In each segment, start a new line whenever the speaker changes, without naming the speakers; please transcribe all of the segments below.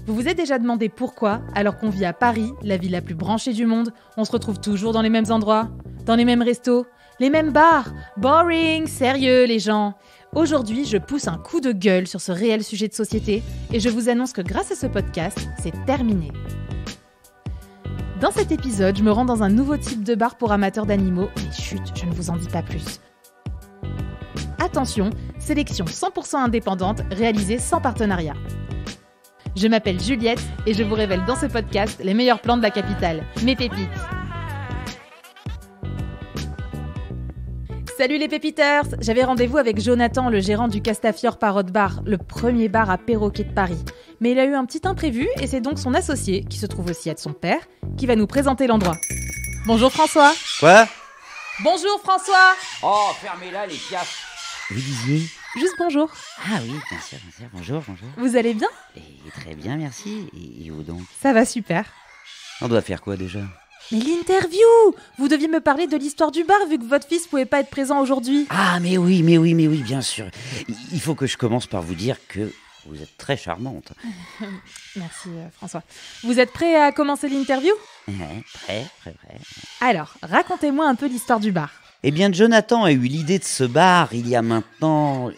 Vous vous êtes déjà demandé pourquoi, alors qu'on vit à Paris, la ville la plus branchée du monde, on se retrouve toujours dans les mêmes endroits, dans les mêmes restos, les mêmes bars. Boring, sérieux les gens. Aujourd'hui, je pousse un coup de gueule sur ce réel sujet de société et je vous annonce que grâce à ce podcast, c'est terminé. Dans cet épisode, je me rends dans un nouveau type de bar pour amateurs d'animaux, mais chut, je ne vous en dis pas plus. Attention, sélection 100% indépendante, réalisée sans partenariat. Je m'appelle Juliette et je vous révèle dans ce podcast les meilleurs plans de la capitale, mes pépites. Salut les pépiteurs! J'avais rendez-vous avec Jonathan, le gérant du Castafiore Parrot Bar, le premier bar à perroquet de Paris. Mais il a eu un petit imprévu et c'est donc son associé, qui se trouve aussi être son père, qui va nous présenter l'endroit. Bonjour François!
Quoi?
Bonjour François!
Oh, fermez-la les piafs.
Vous disiez?
Juste bonjour.
Ah oui, bien sûr, bonjour.
Vous allez bien?
Et très bien, merci. Et vous donc?
Ça va super.
On doit faire quoi déjà?
Mais l'interview! Vous deviez me parler de l'histoire du bar vu que votre fils pouvait pas être présent aujourd'hui.
Ah mais oui, bien sûr. Il faut que je commence par vous dire que vous êtes très charmante.
Merci François. Vous êtes prêt à commencer l'interview?
Prêt.
Alors, racontez-moi un peu l'histoire du bar.
Eh bien, Jonathan a eu l'idée de ce bar il y a maintenant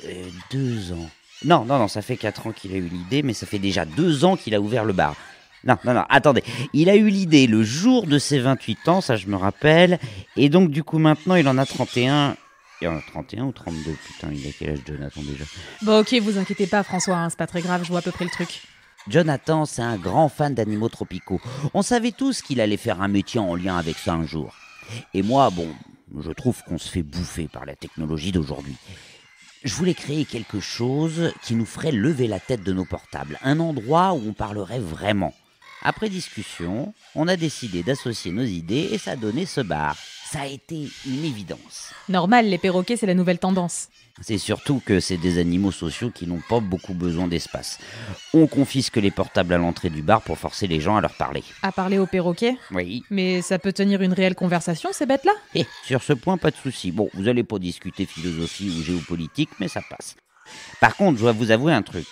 2 ans. Non, ça fait 4 ans qu'il a eu l'idée, mais ça fait déjà 2 ans qu'il a ouvert le bar. Non, attendez. Il a eu l'idée le jour de ses 28 ans, ça je me rappelle. Et donc, du coup, maintenant, il en a 31. Il en a 31 ou 32? Putain, il a quel âge, Jonathan, déjà?
Bon, ok, vous inquiétez pas, François, hein, c'est pas très grave, je vois à peu près le truc.
Jonathan, c'est un grand fan d'animaux tropicaux. On savait tous qu'il allait faire un métier en lien avec ça un jour. Et moi, je trouve qu'on se fait bouffer par la technologie d'aujourd'hui. Je voulais créer quelque chose qui nous ferait lever la tête de nos portables. Un endroit où on parlerait vraiment. Après discussion, on a décidé d'associer nos idées et ça a donné ce bar. Ça a été une évidence.
Normal, les perroquets, c'est la nouvelle tendance.
C'est surtout que c'est des animaux sociaux qui n'ont pas beaucoup besoin d'espace. On confisque les portables à l'entrée du bar pour forcer les gens à leur parler.
À parler aux perroquets?
Oui.
Mais ça peut tenir une réelle conversation, ces bêtes-là?
Sur ce point, pas de souci. Bon, vous allez pas discuter philosophie ou géopolitique, mais ça passe. Par contre, je dois vous avouer un truc.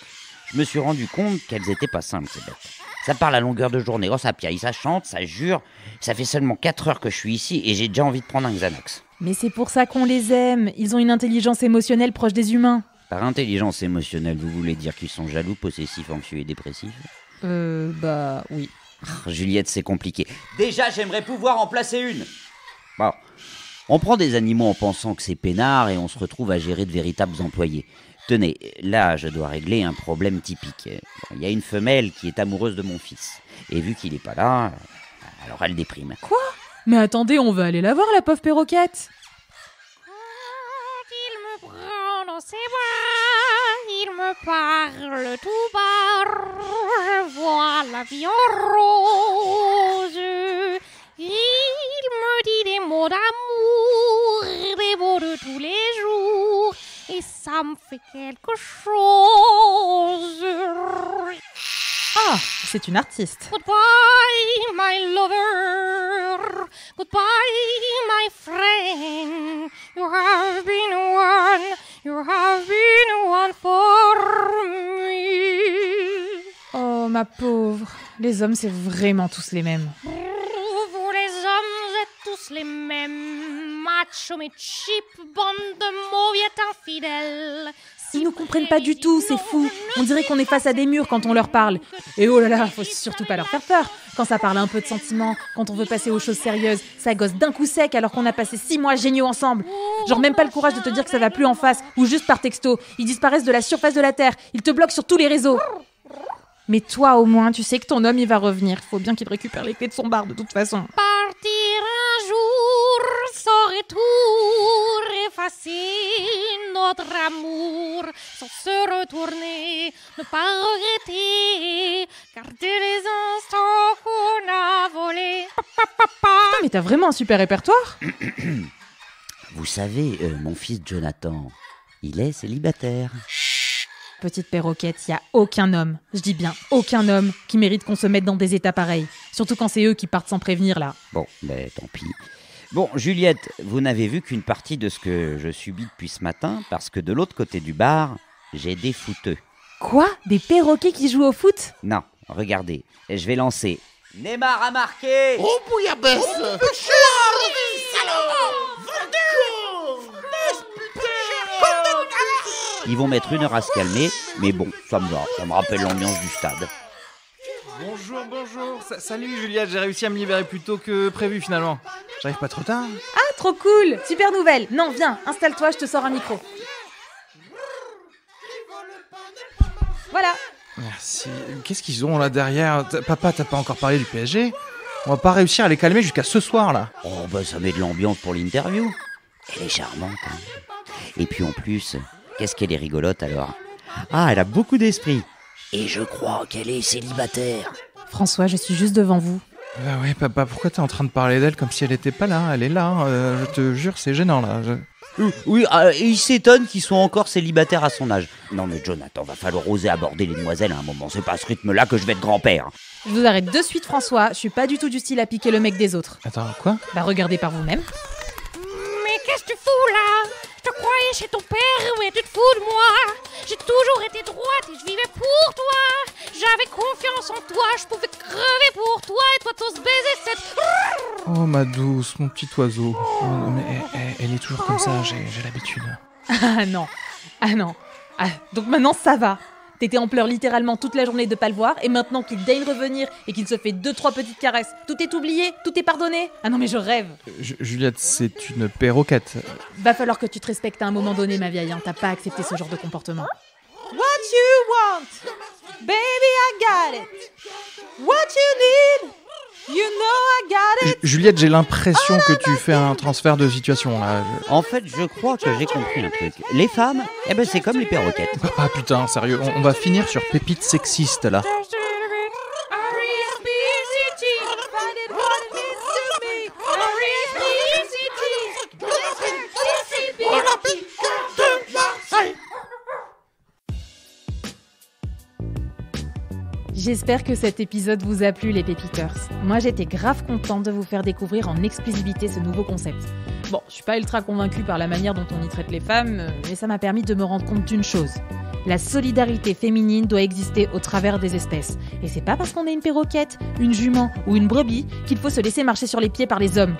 Je me suis rendu compte qu'elles étaient pas simples, ces bêtes. Ça parle à longueur de journée, ça piaille, ça chante, ça jure. Ça fait seulement 4 heures que je suis ici et j'ai déjà envie de prendre un Xanax.
Mais c'est pour ça qu'on les aime. Ils ont une intelligence émotionnelle proche des humains.
Par intelligence émotionnelle, vous voulez dire qu'ils sont jaloux, possessifs, anxieux et dépressifs?
Oui.
Juliette, c'est compliqué. Déjà, j'aimerais pouvoir en placer une. Bon, on prend des animaux en pensant que c'est peinard et on se retrouve à gérer de véritables employés. Tenez, là, je dois régler un problème typique. Il y a une femelle qui est amoureuse de mon fils. Et vu qu'il n'est pas là, alors elle déprime.
Quoi? Mais attendez, on va aller la voir, la pauvre perroquette.
Il me prend dans ses bras, il me parle tout bas, je vois la vie en rose. Il me dit des mots d'amour, des mots de tous les jours, et ça me fait quelque chose.
Ah, c'est une artiste.
Goodbye, my lover. Goodbye, my friend. You have been one for me.
Oh, ma pauvre. Les hommes, c'est vraiment tous les mêmes.
Vous les hommes êtes tous les mêmes. Macho mais cheap, bande de mauviettes infidèles.
Ils nous comprennent pas du tout, c'est fou. On dirait qu'on est face à des murs quand on leur parle. Et oh là là, faut surtout pas leur faire peur. Quand ça parle un peu de sentiments, quand on veut passer aux choses sérieuses, ça gosse d'un coup sec alors qu'on a passé 6 mois géniaux ensemble. Genre même pas le courage de te dire que ça va plus en face, ou juste par texto. Ils disparaissent de la surface de la Terre, ils te bloquent sur tous les réseaux. Mais toi au moins, tu sais que ton homme il va revenir. Faut bien qu'il récupère les clés de son bar de toute façon.
Partir un jour sans retour, effacer notre amour sans se retourner, ne pas regretter, garder les instants qu'on a volés.
Putain, mais t'as vraiment un super répertoire.
Vous savez, mon fils Jonathan, il est célibataire.
Petite perroquette, y a aucun homme, je dis bien aucun homme, qui mérite qu'on se mette dans des états pareils. Surtout quand c'est eux qui partent sans prévenir, là.
Bon, tant pis. Bon, Juliette, vous n'avez vu qu'une partie de ce que je subis depuis ce matin, parce que de l'autre côté du bar, j'ai des fouteux.
Quoi? Des perroquets qui jouent au foot?
Non, regardez, je vais lancer. Neymar a marqué.
Oh, bouillabaisse.
Ils vont mettre 1 heure à se calmer, mais bon, ça me va, ça me rappelle l'ambiance du stade.
Bonjour. Salut Juliette, j'ai réussi à me libérer plus tôt que prévu finalement. J'arrive pas trop tard.
Ah, trop cool! Super nouvelle! Non, viens, installe-toi, je te sors un micro. Voilà.
Merci. Qu'est-ce qu'ils ont là derrière? Papa, t'as pas encore parlé du PSG? On va pas réussir à les calmer jusqu'à ce soir là.
Oh bah ça met de l'ambiance pour l'interview. Elle est charmante. Hein. Et puis en plus, qu'est-ce qu'elle est rigolote alors? Ah, elle a beaucoup d'esprit. Et je crois qu'elle est célibataire.
François, je suis juste devant vous.
Bah ouais, papa, pourquoi t'es en train de parler d'elle comme si elle était pas là? Elle est là, je te jure, c'est gênant là.
Oui, il s'étonne qu'ils soient encore célibataires à son âge. Non mais Jonathan, va falloir oser aborder les demoiselles à un moment. C'est pas à ce rythme-là que je vais être grand-père.
Je vous arrête de suite, François. Je suis pas du tout du style à piquer le mec des autres.
Attends, quoi?
Bah regardez par vous-même.
Mais qu'est-ce que tu fous là? Je te croyais chez ton père, mais tu te fous de moi. J'ai toujours été droite et je vivais pour toi. J'avais confiance en toi, je pouvais crever pour toi et toi tous baiser cette...
Oh ma douce, mon petit oiseau. Oh, non, mais elle est toujours comme ça, j'ai l'habitude.
Ah non. Ah, donc maintenant ça va. T'étais en pleurs littéralement toute la journée de pas le voir, et maintenant qu'il daigne revenir et qu'il se fait 2-3 petites caresses, tout est oublié, tout est pardonné. Ah non mais je rêve.
Juliette, c'est une perroquette.
Va falloir que tu te respectes à un moment donné, ma vieille, hein. T'as pas accepté ce genre de comportement. What you want, baby I got it. What you need, you know I got it.
Juliette, j'ai l'impression que tu fais un transfert de situation là.
En fait, je crois que j'ai compris un truc. Les femmes, c'est comme les perroquettes.
Ah putain, sérieux, on va finir sur pépite sexiste là.
J'espère que cet épisode vous a plu, les Pépiteurs. Moi, j'étais grave contente de vous faire découvrir en exclusivité ce nouveau concept. Bon, je suis pas ultra convaincue par la manière dont on y traite les femmes, mais ça m'a permis de me rendre compte d'une chose. La solidarité féminine doit exister au travers des espèces. Et c'est pas parce qu'on est une perroquette, une jument ou une brebis qu'il faut se laisser marcher sur les pieds par les hommes.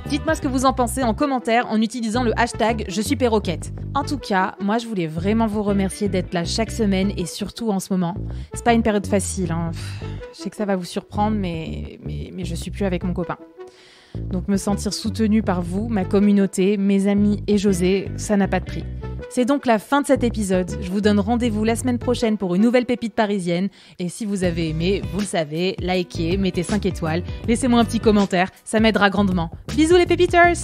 Dites-moi ce que vous en pensez en commentaire en utilisant le hashtag Je suis perroquette. En tout cas, moi je voulais vraiment vous remercier d'être là chaque semaine et surtout en ce moment. C'est pas une période facile, hein. Je sais que ça va vous surprendre, mais je suis plus avec mon copain. Donc me sentir soutenue par vous, ma communauté, mes amis et José, ça n'a pas de prix. C'est donc la fin de cet épisode. Je vous donne rendez-vous la semaine prochaine pour une nouvelle pépite parisienne. Et si vous avez aimé, vous le savez, likez, mettez 5 étoiles, laissez-moi un petit commentaire, ça m'aidera grandement. Bisous les pépiteurs!